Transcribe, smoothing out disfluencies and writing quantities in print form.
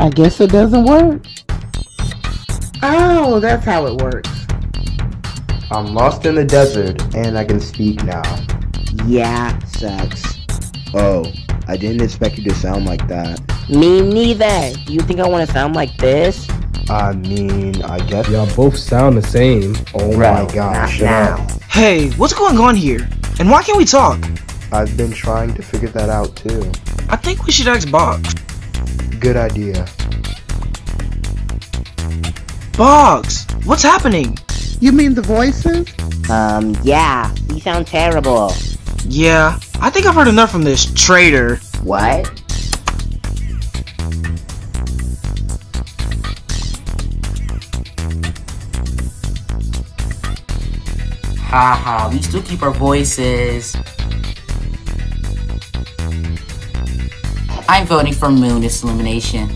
I guess it doesn't work. Oh, that's how it works. I'm lost in the desert, and I can speak now. Yeah, sucks. Oh, I didn't expect you to sound like that. Me neither. Do you think I want to sound like this? I mean, I guess. Y'all both sound the same. Oh Bro, my gosh, not now. Hey, what's going on here? And why can't we talk? I've been trying to figure that out too. I think we should ask Boggs. Good idea. Boggs, what's happening? You mean the voices? Yeah, we sound terrible. Yeah, I think I've heard enough from this traitor. What? Haha, we still keep our voices. I'm voting for Moon's elimination.